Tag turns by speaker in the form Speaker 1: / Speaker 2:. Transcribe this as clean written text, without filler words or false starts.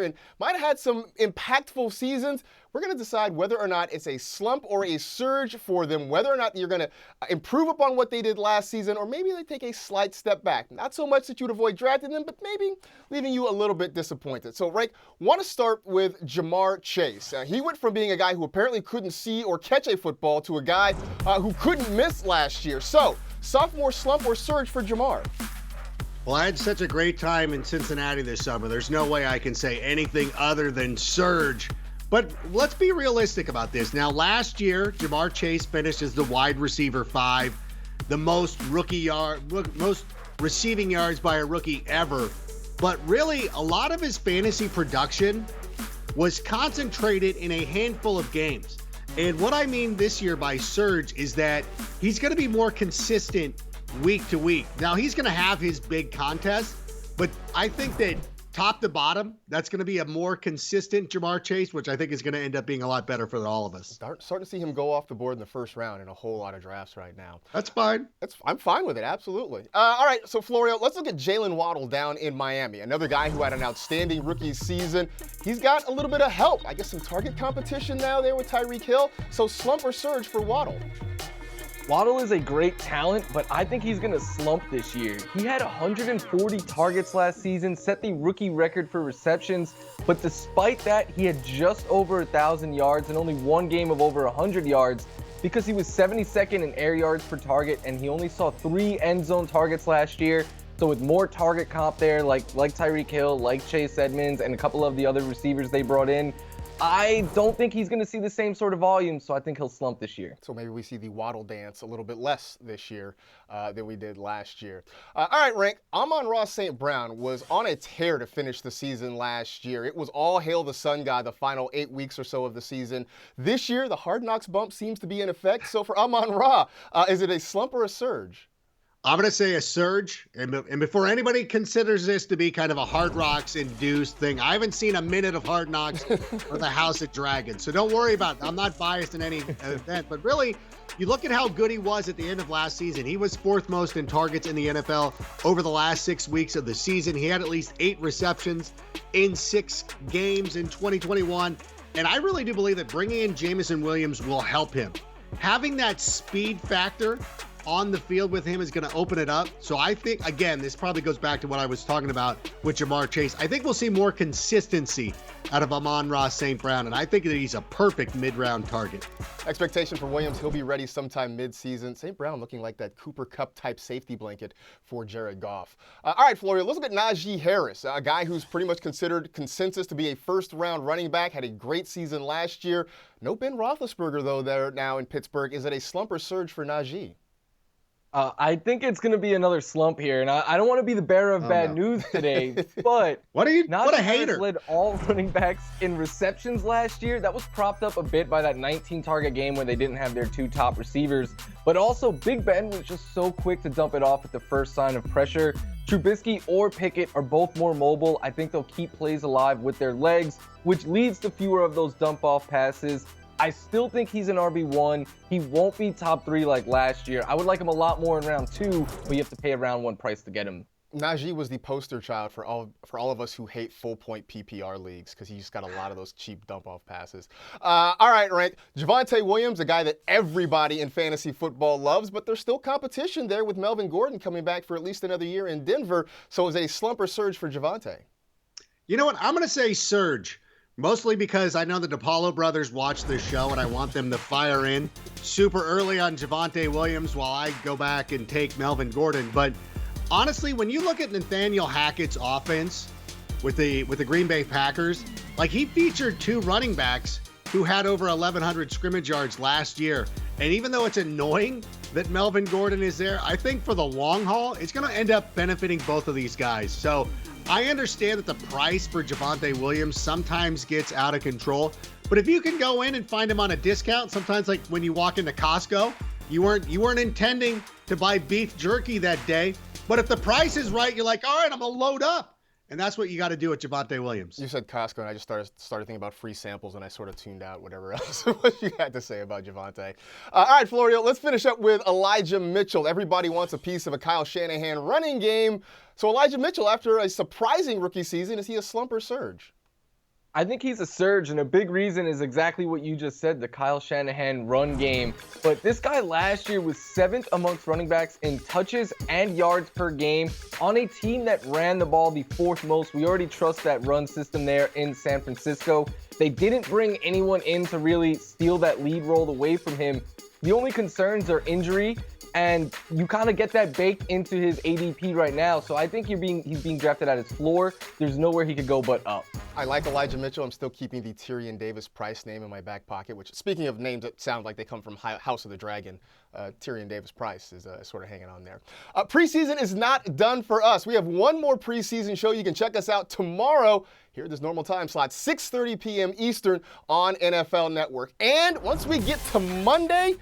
Speaker 1: and might have had some impactful seasons. We're going to decide whether or not it's a slump or a surge for them, whether or not you're going to improve upon what they did last season, or maybe they take a slight step back. Not so much that you'd avoid drafting them, but maybe leaving you a little bit disappointed. So, Rank, want to start with Jamar Chase. He went from being a guy who apparently couldn't see or catch a football to a guy who couldn't miss last year. So, sophomore slump or surge for Jamar?
Speaker 2: Well, I had such a great time in Cincinnati this summer. There's no way I can say anything other than surge. But let's be realistic about this. Now, last year, Jamar Chase finished as the wide receiver 5, the most receiving yards by a rookie ever. But really, a lot of his fantasy production was concentrated in a handful of games. And what I mean this year by surge is that he's going to be more consistent week to week. Now, he's going to have his big contest, but I think that top to bottom, that's going to be a more consistent Jamar Chase, which I think is going to end up being a lot better for all of us.
Speaker 1: Starting to see him go off the board in the first round in a whole lot of drafts right now.
Speaker 2: That's fine.
Speaker 1: I'm fine with it, absolutely. All right, so Florio, let's look at Jalen Waddle down in Miami. Another guy who had an outstanding rookie season. He's got a little bit of help. I guess some target competition now there with Tyreek Hill. So slump or surge for Waddle?
Speaker 3: Waddle is a great talent, but I think he's going to slump this year. He had 140 targets last season, set the rookie record for receptions, but despite that, he had just over 1,000 yards and only one game of over 100 yards because he was 72nd in air yards per target, and he only saw 3 end zone targets last year. So with more target comp there, like Tyreek Hill, like Chase Edmonds, and a couple of the other receivers they brought in, I don't think he's going to see the same sort of volume, so I think he'll slump this year.
Speaker 1: So maybe we see the Waddle dance a little bit less this year than we did last year. All right, Rank, Amon-Ra St. Brown was on a tear to finish the season last year. It was all hail the sun god the final 8 weeks or so of the season. This year, the Hard Knocks bump seems to be in effect. So for Amon-Ra, is it a slump or a surge?
Speaker 2: I'm going to say a surge, and before anybody considers this to be kind of a Hard Knocks induced thing, I haven't seen a minute of Hard Knocks or the House of Dragons, so don't worry about it. I'm not biased in any event, but really, you look at how good he was at the end of last season. He was 4th most in targets in the NFL over the last 6 weeks of the season. He had at least 8 receptions in 6 games in 2021, and I really do believe that bringing in Jamison Williams will help him. Having that speed factor on the field with him is going to open it up. So I think, again, this probably goes back to what I was talking about with Jamar Chase. I think we'll see more consistency out of Amon-Ra St. Brown, and I think that he's a perfect mid-round target.
Speaker 1: Expectation for Williams, he'll be ready sometime mid-season. St. Brown looking like that Cooper Kupp-type safety blanket for Jared Goff. All right, Florio, let's look at Naji Harris, a guy who's pretty much considered consensus to be a first-round running back, had a great season last year. No Ben Roethlisberger, though, there now in Pittsburgh. Is it a slump or surge for Naji?
Speaker 3: I think it's going to be another slump here, and I don't want to be the bearer of bad news today, but
Speaker 2: what a hater.
Speaker 3: Led all running backs in receptions last year. That was propped up a bit by that 19-target game where they didn't have their 2 top receivers, but also Big Ben was just so quick to dump it off at the first sign of pressure. Trubisky or Pickett are both more mobile. I think they'll keep plays alive with their legs, which leads to fewer of those dump-off passes. I still think he's an RB1. He won't be top 3 like last year. I would like him a lot more in round 2, but you have to pay a round 1 price to get him.
Speaker 1: Najee was the poster child for all of us who hate full-point PPR leagues because he just got a lot of those cheap dump-off passes. All right, Rank. Javonte Williams, a guy that everybody in fantasy football loves, but there's still competition there with Melvin Gordon coming back for at least another year in Denver. So is it a slump or surge for Javonte?
Speaker 2: You know what? I'm going to say surge. Mostly because I know the DePaulo brothers watch this show and I want them to fire in super early on Javonte Williams while I go back and take Melvin Gordon. But honestly, when you look at Nathaniel Hackett's offense with the Green Bay Packers, like he featured 2 running backs who had over 1,100 scrimmage yards last year. And even though it's annoying that Melvin Gordon is there, I think for the long haul, it's going to end up benefiting both of these guys. So I understand that the price for Javonte Williams sometimes gets out of control, but if you can go in and find him on a discount, sometimes like when you walk into Costco, you weren't intending to buy beef jerky that day, but if the price is right, you're like, all right, I'm gonna load up. And that's what you got to do with Javonte Williams.
Speaker 1: You said Costco, and I just started thinking about free samples, and I sort of tuned out whatever else what you had to say about Javonte. All right, Florio, let's finish up with Elijah Mitchell. Everybody wants a piece of a Kyle Shanahan running game. So Elijah Mitchell, after a surprising rookie season, is he a slump or surge?
Speaker 3: I think he's a surge, and a big reason is exactly what you just said, the Kyle Shanahan run game. But this guy last year was 7th amongst running backs in touches and yards per game on a team that ran the ball the 4th most. We already trust that run system there in San Francisco. They didn't bring anyone in to really steal that lead role away from him. The only concerns are injury, and you kind of get that baked into his ADP right now. So I think he's being drafted at his floor. There's nowhere he could go but up.
Speaker 1: I like Elijah Mitchell. I'm still keeping the Tyrion Davis Price name in my back pocket, which, speaking of names that sound like they come from House of the Dragon, Tyrion Davis Price is sort of hanging on there. Preseason is not done for us. We have one more preseason show. You can check us out tomorrow here at this normal time slot, 6:30 p.m. Eastern on NFL Network. And once we get to Monday,